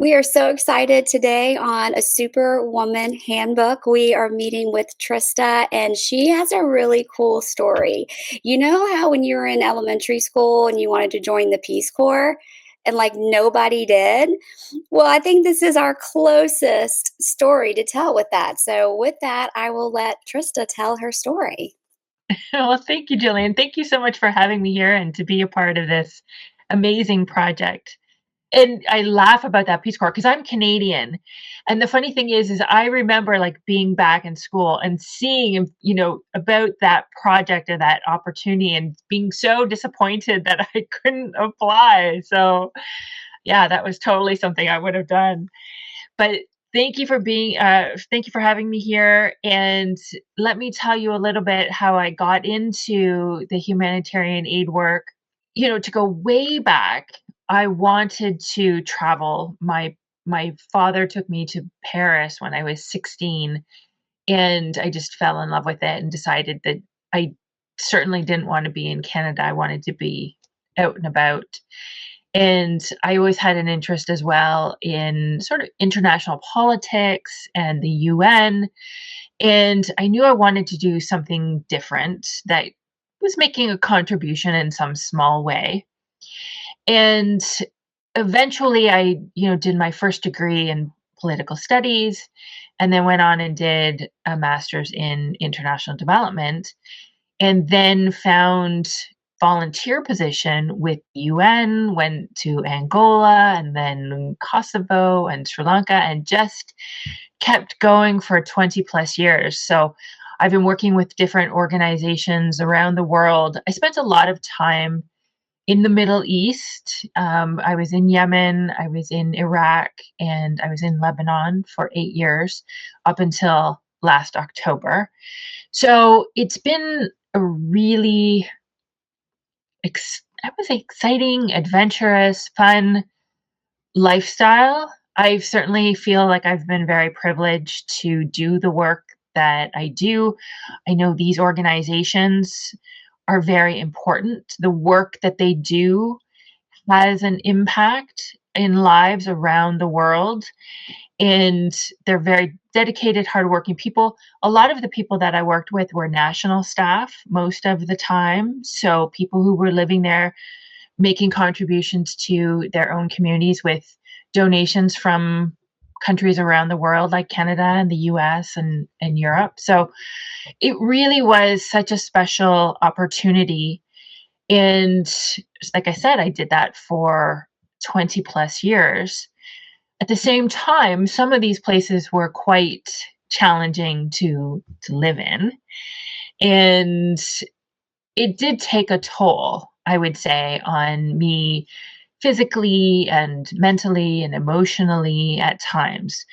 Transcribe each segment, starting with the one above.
We are so excited today on A Superwoman Handbook. We are meeting with Trista, and she has a really cool story. You know how when you were in elementary school and you wanted to join the Peace Corps and like nobody did? Well, I think this is our closest story to tell with that. So, with that, I will let Trista tell her story. Well, thank you, Jillian. Thank you so much for having me here and to be a part of this amazing project. And I laugh about that Peace Corps because I'm Canadian. And the funny thing is I remember like being back in school and seeing, about that project or that opportunity and being so disappointed that I couldn't apply. So yeah, that was totally something I would have done. But thank you for having me here. And let me tell you a little bit how I got into the humanitarian aid work. To go way back, I wanted to travel. My father took me to Paris when I was 16, and I just fell in love with it and decided that I certainly didn't want to be in Canada. I wanted to be out and about. And I always had an interest as well in sort of international politics and the UN. And I knew I wanted to do something different that was making a contribution in some small way. And eventually I did my first degree in political studies and then went on and did a master's in international development and then found volunteer position with UN, went to Angola and then Kosovo and Sri Lanka and just kept going for 20 plus years. So I've been working with different organizations around the world. I spent a lot of time in the Middle East. I was in Yemen, I was in Iraq, and I was in Lebanon for 8 years up until last October. So it's been a really, I would say, exciting, adventurous, fun lifestyle. I certainly feel like I've been very privileged to do the work that I do. I know these organizations are very important. The work that they do has an impact in lives around the world. And they're very dedicated, hardworking people. A lot of the people that I worked with were national staff most of the time. So people who were living there making contributions to their own communities with donations from countries around the world like Canada and the US and Europe. So it really was such a special opportunity. And like I said, I did that for 20 plus years. At the same time, some of these places were quite challenging to live in. And it did take a toll, I would say, on me physically and mentally and emotionally at times.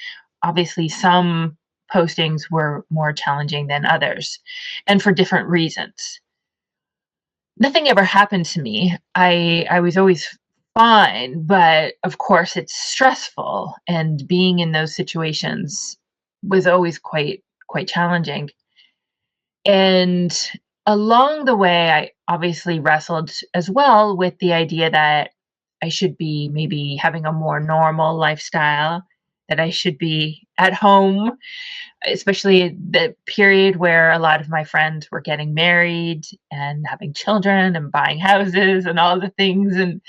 Obviously, some postings were more challenging than others, and for different reasons. Nothing ever happened to me. I was always fine, but of course it's stressful, and being in those situations was always quite challenging. And along the way, I obviously wrestled as well with the idea that I should be maybe having a more normal lifestyle, that I should be at home, especially the period where a lot of my friends were getting married and having children and buying houses and all the things. And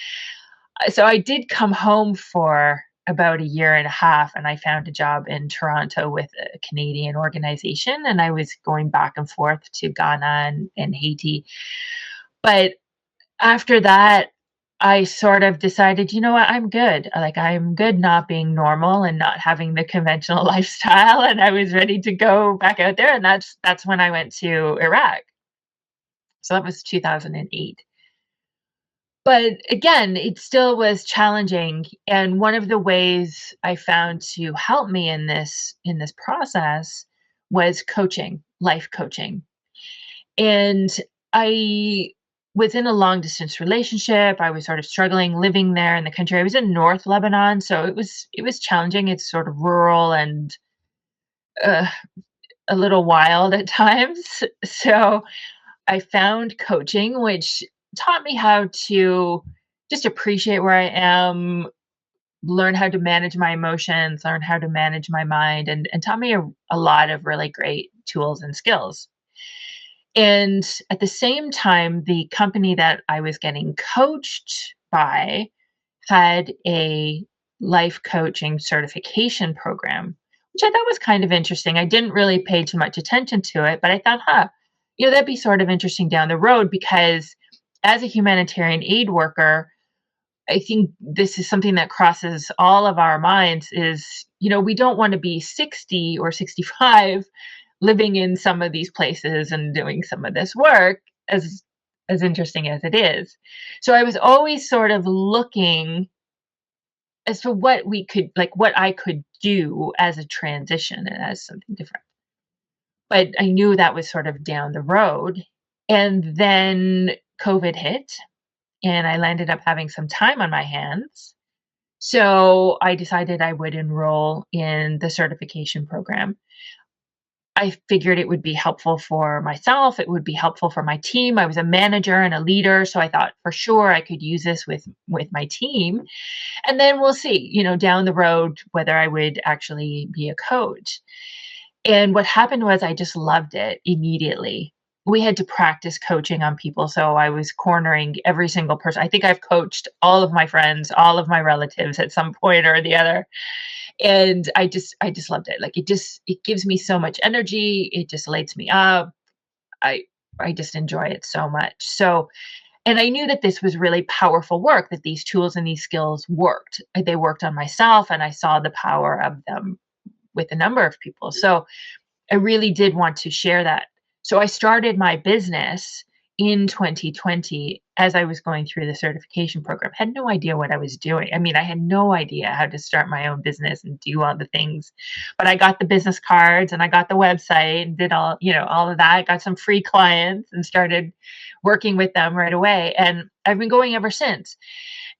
so I did come home for about a year and a half, and I found a job in Toronto with a Canadian organization, and I was going back and forth to Ghana and Haiti. But after that, I sort of decided, you know what, I'm good. Like, I'm good not being normal and not having the conventional lifestyle, and I was ready to go back out there, and that's when I went to Iraq. So that was 2008. But again, it still was challenging, and one of the ways I found to help me in this process was coaching, life coaching. And I was in a long distance relationship. I was sort of struggling living there in the country. I was in North Lebanon, so it was challenging. It's sort of rural and uh, a little wild at times. So I found coaching, which taught me how to just appreciate where I am, learn how to manage my emotions, learn how to manage my mind, and taught me a lot of really great tools and skills. And at the same time, the company that I was getting coached by had a life coaching certification program, which I thought was kind of interesting. I didn't really pay too much attention to it, but I thought, that'd be sort of interesting down the road because as a humanitarian aid worker, I think this is something that crosses all of our minds is, we don't want to be 60 or 65 living in some of these places and doing some of this work as interesting as it is. So I was always sort of looking as to what we could like what I could do as a transition and as something different. But I knew that was sort of down the road. And then COVID hit and I ended up having some time on my hands. So I decided I would enroll in the certification program. I figured it would be helpful for myself. It would be helpful for my team. I was a manager and a leader, so I thought for sure I could use this with my team. And then we'll see, down the road whether I would actually be a coach. And what happened was I just loved it immediately. We had to practice coaching on people, so I was cornering every single person. I think I've coached all of my friends, all of my relatives at some point or the other, and I just loved it. Like it gives me so much energy. It just lights me up. I I just enjoy it so much. So, and I knew that this was really powerful work, that these tools and these skills worked. They worked on myself, and I saw the power of them with a number of people. So I really did want to share that. So I started my business in 2020 as I was going through the certification program. Had no idea what I was doing. I mean, I had no idea how to start my own business and do all the things. But I got the business cards and I got the website and did all of that. Got some free clients and started working with them right away. And I've been going ever since.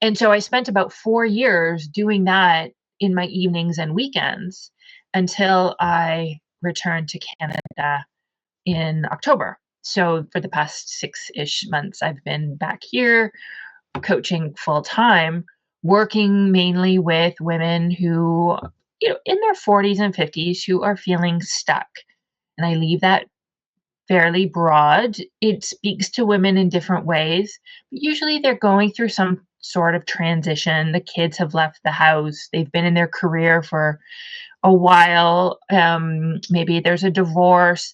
And so I spent about 4 years doing that in my evenings and weekends until I returned to Canada in October. So for the past 6-ish months, I've been back here coaching full time, working mainly with women who, in their 40s and 50s who are feeling stuck. And I leave that fairly broad. It speaks to women in different ways. But usually they're going through some sort of transition. The kids have left the house. They've been in their career for a while. Maybe there's a divorce.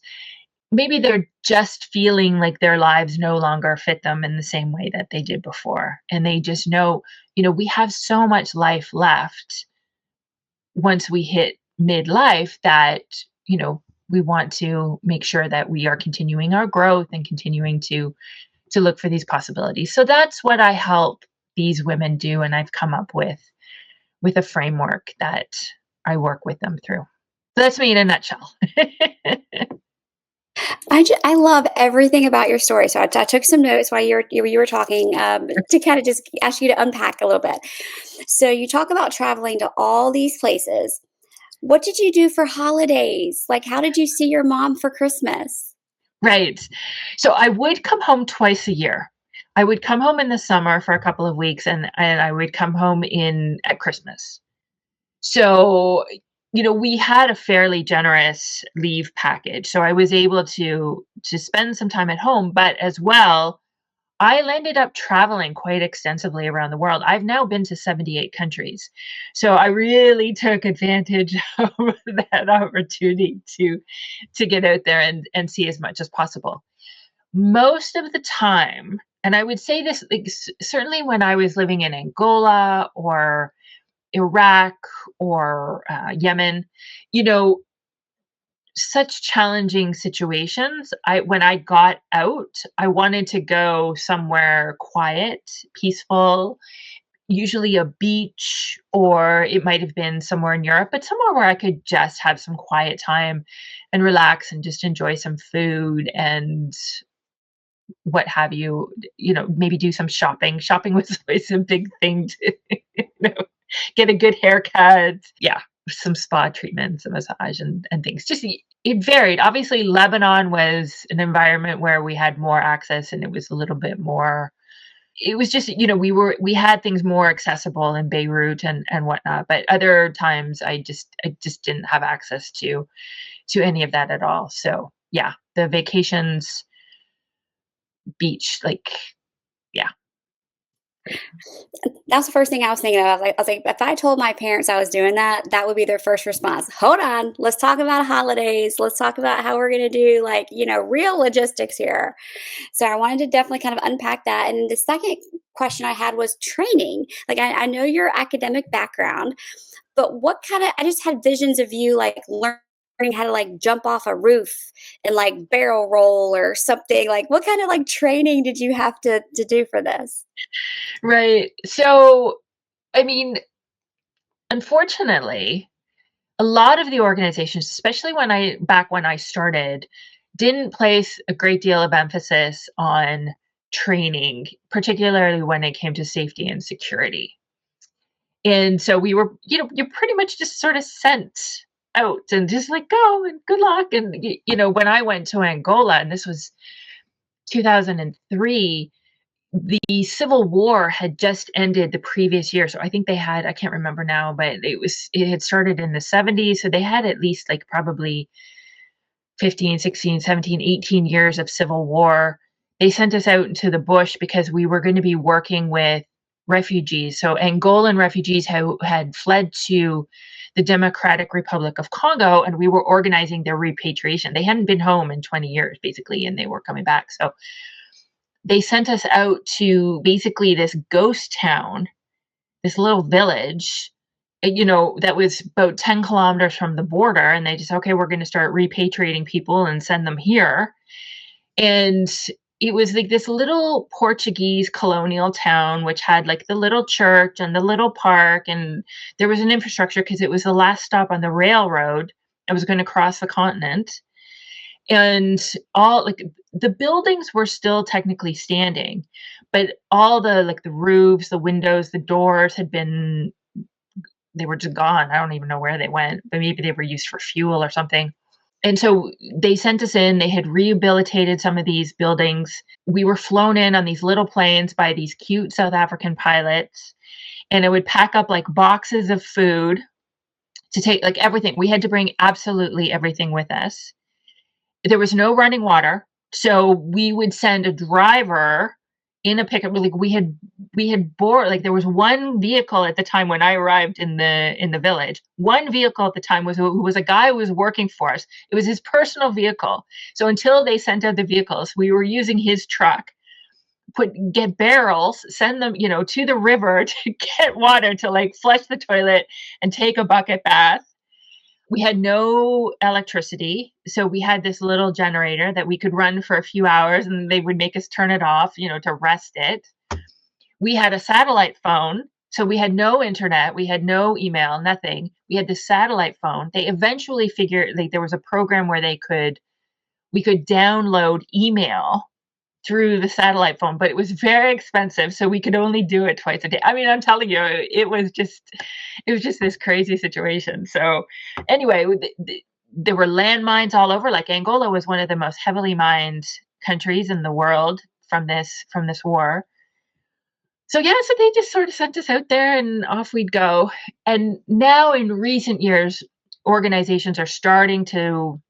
Maybe they're just feeling like their lives no longer fit them in the same way that they did before. And they just know, we have so much life left once we hit midlife that, we want to make sure that we are continuing our growth and continuing to look for these possibilities. So that's what I help these women do, and I've come up with a framework that I work with them through. So that's me in a nutshell. I love everything about your story. So I took some notes while you were talking to kind of just ask you to unpack a little bit. So you talk about traveling to all these places. What did you do for holidays? Like, how did you see your mom for Christmas? Right. So I would come home twice a year. I would come home in the summer for a couple of weeks and I would come home in at Christmas. So, we had a fairly generous leave package. So I was able to spend some time at home, but as well, I ended up traveling quite extensively around the world. I've now been to 78 countries. So I really took advantage of that opportunity to get out there and see as much as possible. Most of the time, and I would say this like, certainly when I was living in Angola or Iraq or Yemen, you know, such challenging situations. When I got out, I wanted to go somewhere quiet, peaceful, usually a beach, or it might have been somewhere in Europe, but somewhere where I could just have some quiet time and relax and just enjoy some food and what have you, maybe do some shopping. Shopping was always a big thing to, know, get a good haircut. Yeah, some spa treatments, a massage and things. Just it varied. Obviously, Lebanon was an environment where we had more access and it was a little bit more it was just, we had things more accessible in Beirut and whatnot, but other times I just didn't have access to any of that at all. So yeah, the vacations, beach, like, yeah. That's the first thing I was thinking of. I was like, if I told my parents I was doing that, that would be their first response. Hold on, let's talk about holidays. Let's talk about how we're going to do, like, real logistics here. So I wanted to definitely kind of unpack that. And the second question I had was training. Like, I know your academic background, but what kind of, I just had visions of you like learning how to like jump off a roof and like barrel roll or something. Like, what kind of like training did you have to do for this? Right. So, I mean, unfortunately, a lot of the organizations, especially back when I started, didn't place a great deal of emphasis on training, particularly when it came to safety and security. And so we were, you're pretty much just sort of sent out and just like go and good luck. And when I went to Angola, and this was 2003, the civil war had just ended the previous year. So I think they had, I can't remember now, but it had started in the 70s. So they had at least like probably 15, 16, 17, 18 years of civil war. They sent us out into the bush because we were going to be working with refugees. So Angolan refugees who had fled to the Democratic Republic of Congo, and we were organizing their repatriation. They hadn't been home in 20 years, basically, and they were coming back. So they sent us out to basically this ghost town, this little village, that was about 10 kilometers from the border. And they just, okay, we're going to start repatriating people and send them here. And it was like this little Portuguese colonial town, which had like the little church and the little park. And there was an infrastructure because it was the last stop on the railroad. I was going to cross the continent. And all like the buildings were still technically standing, but all the like the roofs, the windows, the doors they were just gone. I don't even know where they went, but maybe they were used for fuel or something. And so they sent us in, they had rehabilitated some of these buildings. We were flown in on these little planes by these cute South African pilots, and it would pack up like boxes of food to take, like everything. We had to bring absolutely everything with us. There was no running water, so we would send a driver in a pickup. Like we had bought, like there was one vehicle at the time when I arrived in the village. One vehicle at the time was who was a guy who was working for us. It was his personal vehicle. So until they sent out the vehicles, we were using his truck. Get barrels, send them, to the river to get water to like flush the toilet and take a bucket bath. We had no electricity, so we had this little generator that we could run for a few hours, and they would make us turn it off, to rest it. We had a satellite phone, so we had no internet, we had no email, nothing. We had this satellite phone. They eventually figured, like, there was a program where we could download email through the satellite phone, but it was very expensive, so we could only do it twice a day. I mean, I'm telling you, it was just this crazy situation. So anyway, there were landmines all over. Like Angola was one of the most heavily mined countries in the world from this war. So yeah, so they just sort of sent us out there and off we'd go. And now in recent years, organizations are starting to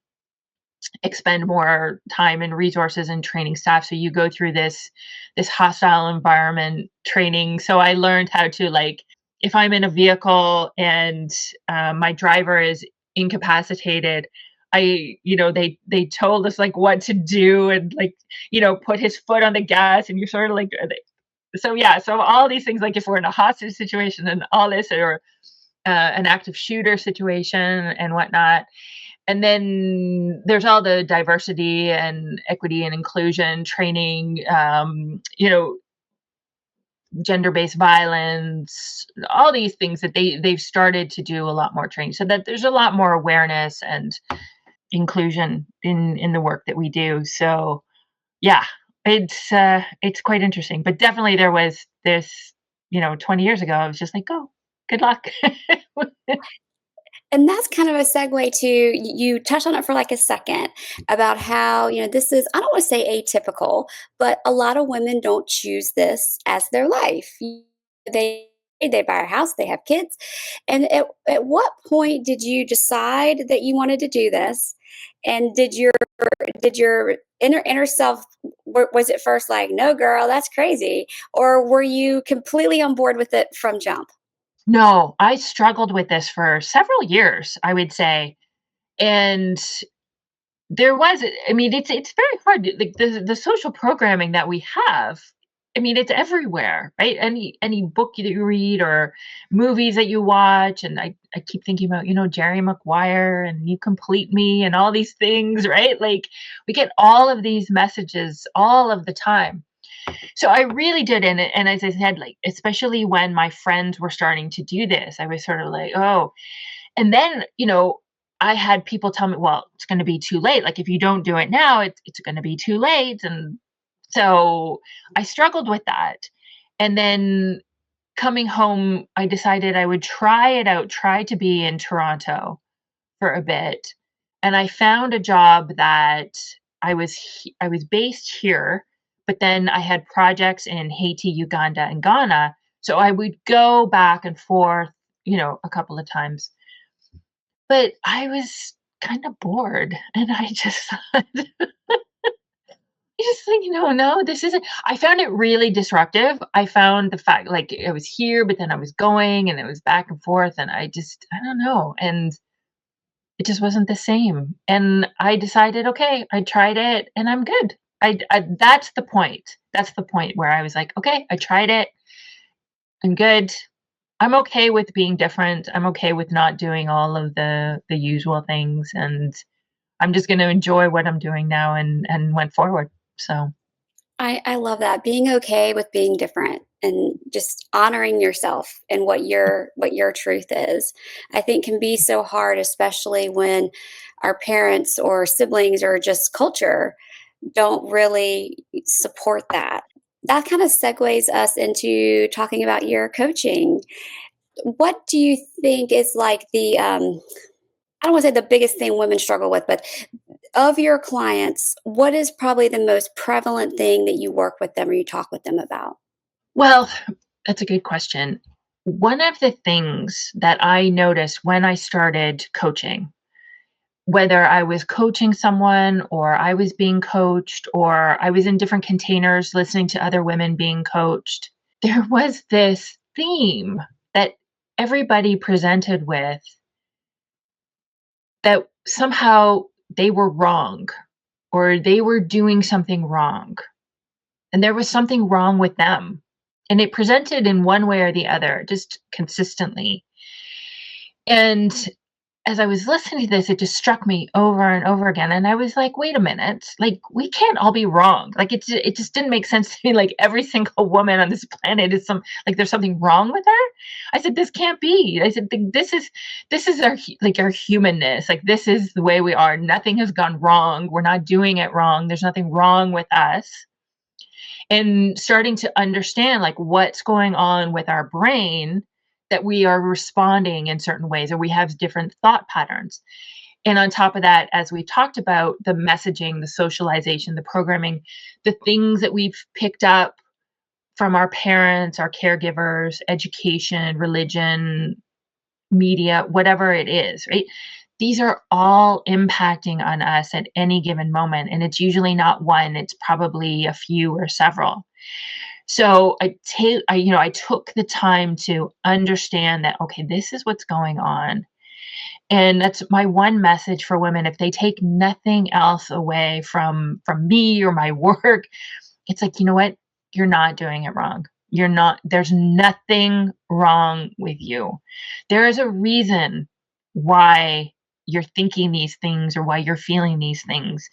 expend more time and resources in training staff. So you go through this hostile environment training. So I learned how to, like, if I'm in a vehicle and my driver is incapacitated, they told us like what to do, and like, put his foot on the gas, and you're sort of like, so yeah, so all these things, like if we're in a hostage situation and all this, or an active shooter situation and whatnot. And then there's all the diversity and equity and inclusion training, gender-based violence, all these things that they've started to do a lot more training, so that there's a lot more awareness and inclusion in the work that we do. So yeah, it's quite interesting. But definitely there was this, 20 years ago, I was just like, go, good luck. And that's kind of a segue to you touched on it for like a second about how, this is, I don't want to say atypical, but a lot of women don't choose this as their life. They buy a house, they have kids. And at what point did you decide that you wanted to do this? And did your inner self, was it first like, no girl, that's crazy? Or were you completely on board with it from jump? No, I struggled with this for several years, I would say. And there was I mean, it's very hard, like, the social programming that we have, I mean, it's everywhere, right? Any book that you read or movies that you watch, and I keep thinking about, Jerry Maguire and You Complete Me and all these things, right? Like, we get all of these messages all of the time. So I really did, and as I said, like, especially when my friends were starting to do this, I was sort of like, "Oh," and then, I had people tell me, "Well, it's gonna be too late. Like, if you don't do it now, it's gonna be too late." And so I struggled with that. And then coming home, I decided I would try it out, try to be in Toronto for a bit. And I found a job that I was based here, but then I had projects in Haiti, Uganda, and Ghana. So I would go back and forth, a couple of times. But I was kind of bored, and I just thought, I just think, no, this isn't. I found it really disruptive. I found the fact, like, I was here, but then I was going, and it was back and forth, and I don't know, and it just wasn't the same. And I decided, okay, I tried it, and I'm good. That's the point. That's the point where I was like, okay, I tried it. I'm good. I'm okay with being different. I'm okay with not doing all of the usual things, and I'm just going to enjoy what I'm doing now, and went forward. So, I love that. Being okay with being different and just honoring yourself and what your truth is. I think can be so hard, especially when our parents or siblings or just culture don't really support that. That kind of segues us into talking about your coaching. What do you think is like I don't want to say the biggest thing women struggle with, but of your clients, what is probably the most prevalent thing that you work with them or you talk with them about? well, that's a good question. One of the things that I noticed when I started coaching, whether I was coaching someone or I was being coached or I was in different containers listening to other women being coached, there was this theme that everybody presented with, that somehow they were wrong or they were doing something wrong and there was something wrong with them. And it presented in one way or the other, just consistently. And as I was listening to this, it just struck me over and over again. And I was like, wait a minute, like, we can't all be wrong. Like, it just didn't make sense to me. Like, every single woman on this planet is like, there's something wrong with her. I said, this can't be. I said, this is like our humanness. Like, this is the way we are. Nothing has gone wrong. We're not doing it wrong. There's nothing wrong with us. And starting to understand, like, what's going on with our brain, that we are responding in certain ways or we have different thought patterns. And on top of that, as we talked about, the messaging, the socialization, the programming, the things that we've picked up from our parents, our caregivers, education, religion, media, whatever it is, right? These are all impacting on us at any given moment. And it's usually not one, it's probably a few or several. So I took the time to understand that, okay, this is what's going on. And that's my one message for women. If they take nothing else away from me or my work, it's like, you know what? You're not doing it wrong. There's nothing wrong with you. There is a reason why you're thinking these things or why you're feeling these things.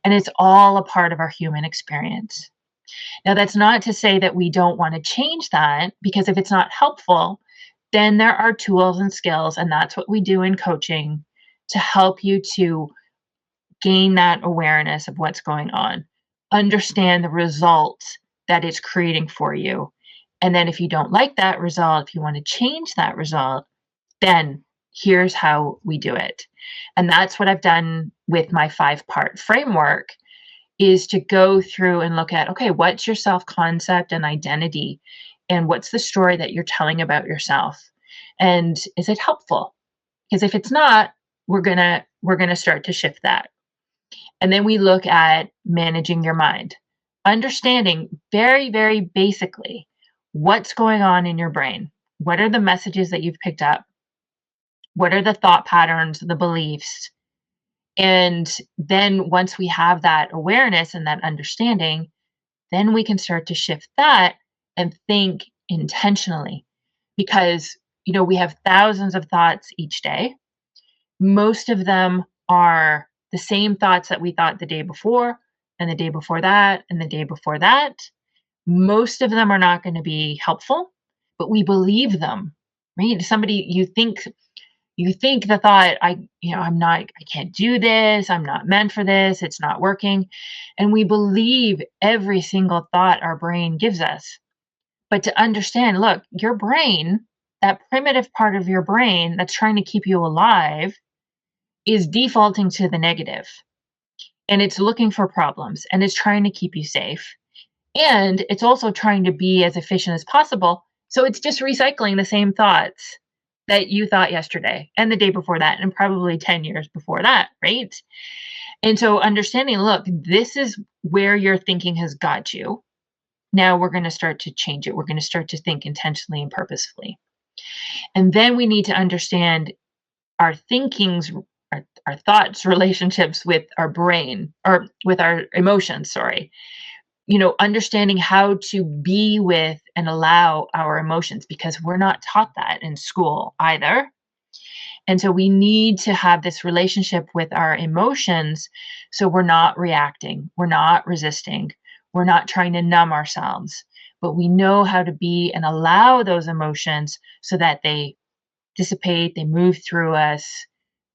And it's all a part of our human experience. Now, that's not to say that we don't want to change that, because if it's not helpful, then there are tools and skills, and that's what we do in coaching, to help you to gain that awareness of what's going on, understand the result that it's creating for you. And then if you don't like that result, if you want to change that result, then Here's how we do it. And that's what I've done with my 5-part framework, is to go through and look at, okay, what's your self-concept and identity? And what's the story that you're telling about yourself? And is it helpful? Because if it's not, we're gonna start to shift that. And then we look at managing your mind, understanding very, very basically what's going on in your brain. What are the messages that you've picked up? What are the thought patterns, the beliefs? And then once we have that awareness and that understanding, then we can start to shift that and think intentionally. Because, we have thousands of thoughts each day. Most of them are the same thoughts that we thought the day before, and the day before that, and the day before that. Most of them are not going to be helpful, but we believe them, right? Somebody, you think the thought, I can't do this, I'm not meant for this, it's not working. And we believe every single thought our brain gives us. But to understand, look, your brain, that primitive part of your brain that's trying to keep you alive, is defaulting to the negative, and it's looking for problems, and it's trying to keep you safe. And it's also trying to be as efficient as possible. So it's just recycling the same thoughts that you thought yesterday and the day before that, and probably 10 years before that, right? And so understanding, look, this is where your thinking has got you. Now we're going to start to change it. We're going to start to think intentionally and purposefully. And then we need to understand our thinkings, our thoughts, relationships with our brain, or with our emotions, sorry. Understanding how to be with and allow our emotions, because we're not taught that in school either. And so we need to have this relationship with our emotions, so we're not reacting, we're not resisting, we're not trying to numb ourselves, but we know how to be and allow those emotions so that they dissipate, they move through us,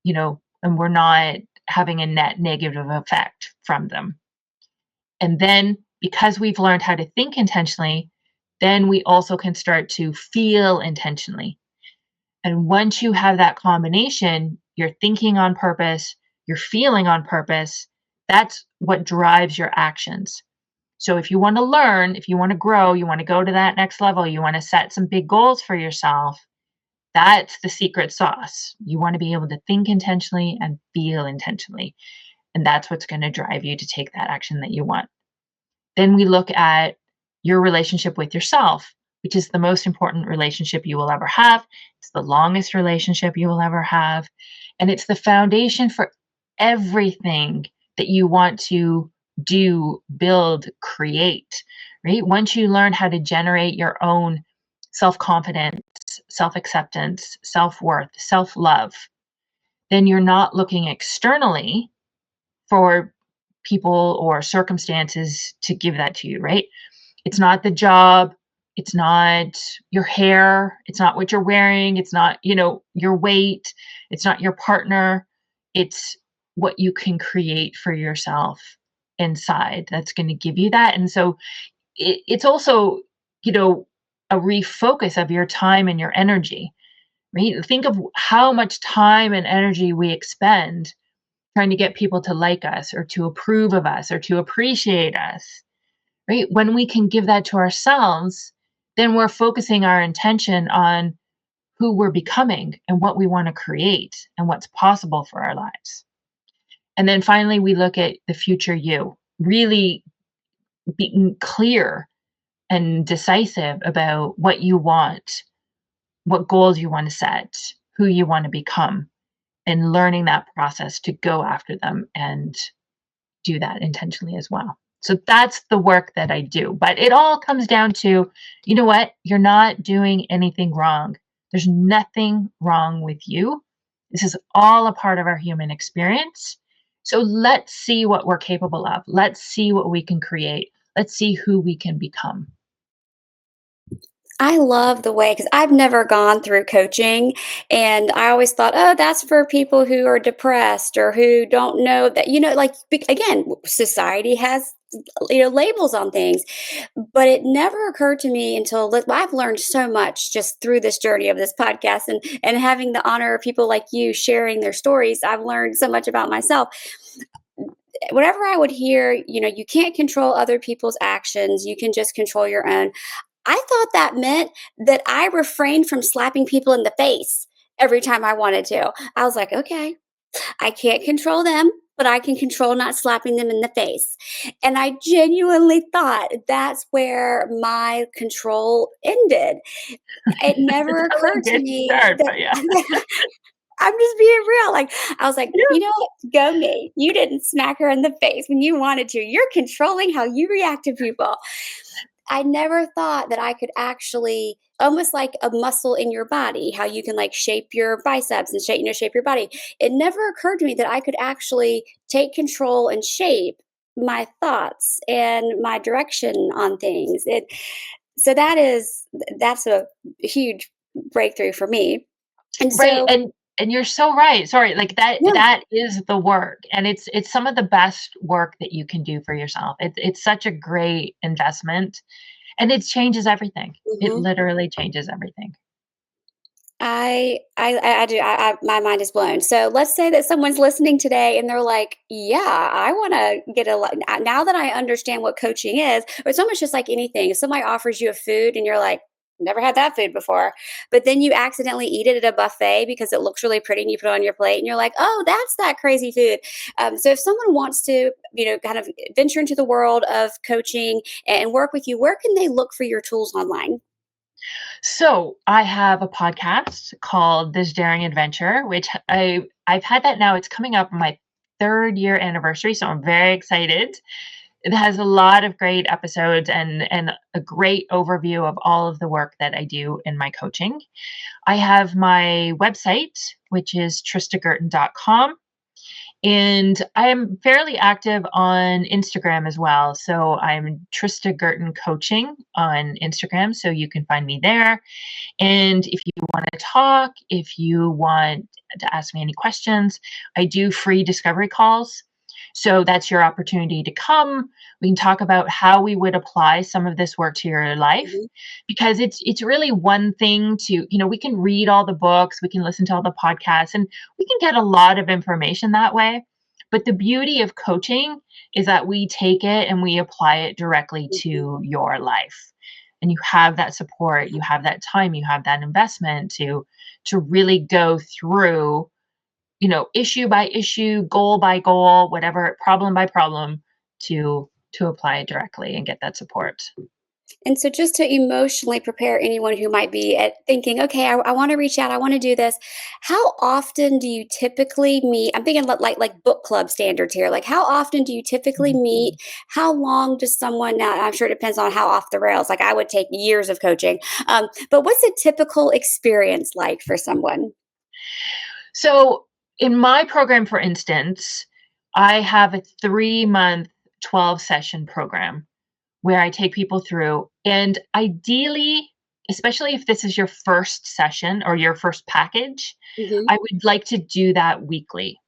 and we're not having a net negative effect from them. And then, because we've learned how to think intentionally, then we also can start to feel intentionally. And once you have that combination, you're thinking on purpose, you're feeling on purpose, that's what drives your actions. So if you want to learn, if you want to grow, you want to go to that next level, you want to set some big goals for yourself, that's the secret sauce. You want to be able to think intentionally and feel intentionally. And that's what's going to drive you to take that action that you want. Then we look at your relationship with yourself, which is the most important relationship you will ever have. It's the longest relationship you will ever have. And it's the foundation for everything that you want to do, build, create, right? Once you learn how to generate your own self confidence, self acceptance, self worth, self love, then you're not looking externally for people or circumstances to give that to you, right? It's not the job, it's not your hair, it's not what you're wearing, it's not, your weight, it's not your partner, it's what you can create for yourself inside that's going to give you that. And so it's also, you know, a refocus of your time and your energy, right? Think of how much time and energy we expend trying to get people to like us or to approve of us or to appreciate us, right? When we can give that to ourselves, then we're focusing our intention on who we're becoming and what we want to create and what's possible for our lives. And then finally, we look at the future you, really being clear and decisive about what you want, what goals you want to set, who you want to become, and learning that process to go after them and do that intentionally as well. So that's the work that I do. But it all comes down to, you know what? You're not doing anything wrong. There's nothing wrong with you. This is all a part of our human experience. So let's see what we're capable of. Let's see what we can create. Let's see who we can become. I love the way, because I've never gone through coaching, and I always thought, oh, that's for people who are depressed or who don't know that, like, again, society has labels on things. But it never occurred to me until I've learned so much just through this journey of this podcast, and having the honor of people like you sharing their stories. I've learned so much about myself. Whenever I would hear, you can't control other people's actions, you can just control your own. I thought that meant that I refrained from slapping people in the face every time I wanted to. I was like, okay, I can't control them, but I can control not slapping them in the face. And I genuinely thought that's where my control ended. It never It's a occurred to good me start, but yeah. that I'm just being real. Like, I was like, Yeah. you know what? Go me. You didn't smack her in the face when you wanted to. You're controlling how you react to people. I never thought that I could actually, almost like a muscle in your body, how you can like shape your biceps and shape your body. It never occurred to me that I could actually take control and shape my thoughts and my direction on things. So that's a huge breakthrough for me. And Right, so, and you're so right. Sorry, like yeah. that is the work, and it's some of the best work that you can do for yourself. It's such a great investment, and it changes everything. It Mhm. literally changes everything. I do. My mind is blown. So let's say that someone's listening today and they're like, "Yeah, I want to get now that I understand what coaching is." Or it's almost just like anything. If somebody offers you a food and you're like, "Never had that food before," but then you accidentally eat it at a buffet because it looks really pretty and you put it on your plate and you're like, "Oh, that's that crazy food." So if someone wants to, kind of venture into the world of coaching and work with you, where can they look for your tools online? So, I have a podcast called This Daring Adventure, which I've had that now. It's coming up on my 3rd year anniversary, so I'm very excited. It has a lot of great episodes and a great overview of all of the work that I do in my coaching. I have my website, which is tristagurton.com. And I am fairly active on Instagram as well. So I'm Trista Gurton Coaching on Instagram. So you can find me there. And if you want to talk, if you want to ask me any questions, I do free discovery calls. So that's your opportunity to come. We can talk about how we would apply some of this work to your life, Mhm, because it's really one thing to, we can read all the books, we can listen to all the podcasts, and we can get a lot of information that way. But the beauty of coaching is that we take it and we apply it directly mhm. to your life. And you have that support, you have that time, you have that investment to really go through, issue by issue, goal by goal, whatever, problem by problem, to apply it directly and get that support. And so, just to emotionally prepare anyone who might be thinking, okay, I want to reach out, I want to do this. How often do you typically meet? I'm thinking like book club standards here. Like, how often do you typically Mhm. meet? How long does someone? Now, I'm sure it depends on how off the rails. Like, I would take years of coaching. But what's a typical experience like for someone? So, in my program, for instance, I have a 3-month, 12-session program where I take people through. And ideally, especially if this is your first session or your first package, Hmm. I would like to do that weekly,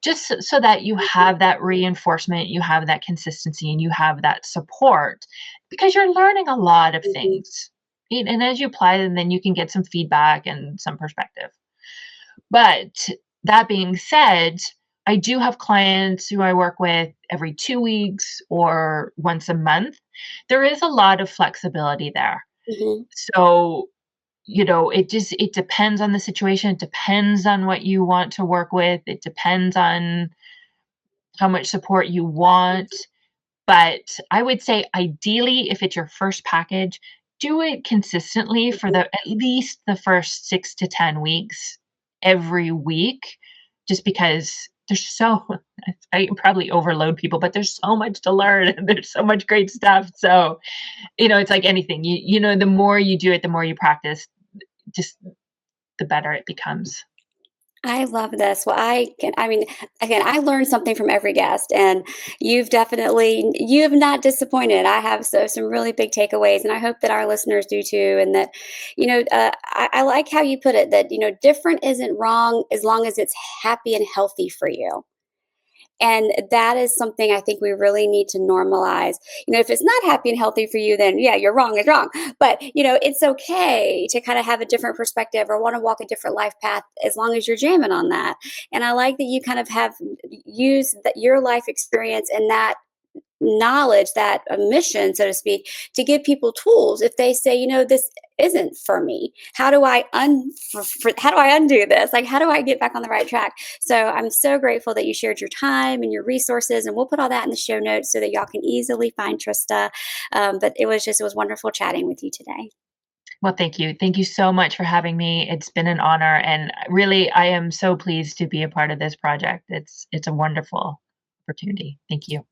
just so that you have that reinforcement, you have that consistency, and you have that support, because you're learning a lot of Hmm. things. And as you apply them, then you can get some feedback and some perspective. But that being said, I do have clients who I work with every 2 weeks or once a month. There is a lot of flexibility there. Hmm. So, it depends on the situation, it depends on what you want to work with, it depends on how much support you want. But I would say ideally, if it's your first package, do it consistently for at least the first 6 to 10 weeks every week, just because there's so I probably overload people, but there's so much to learn and there's so much great stuff. So, it's like anything. The more you do it, the more you practice, just the better it becomes. I love this. Well, I mean, again, I learned something from every guest, and you have not disappointed. I have some really big takeaways, and I hope that our listeners do too. And that, I like how you put it that, different isn't wrong as long as it's happy and healthy for you. And that is something I think we really need to normalize. If it's not happy and healthy for you, then yeah, you're wrong, it's wrong. But, it's okay to kind of have a different perspective or want to walk a different life path as long as you're jamming on that. And I like that you kind of have used your life experience and that knowledge, that mission, so to speak, to give people tools if they say, this isn't for me. How do I how do I undo this? Like, how do I get back on the right track? So I'm so grateful that you shared your time and your resources, and we'll put all that in the show notes so that y'all can easily find Trista. But it was wonderful chatting with you today. Well, thank you. Thank you so much for having me. It's been an honor, and really, I am so pleased to be a part of this project. It's a wonderful opportunity. Thank you.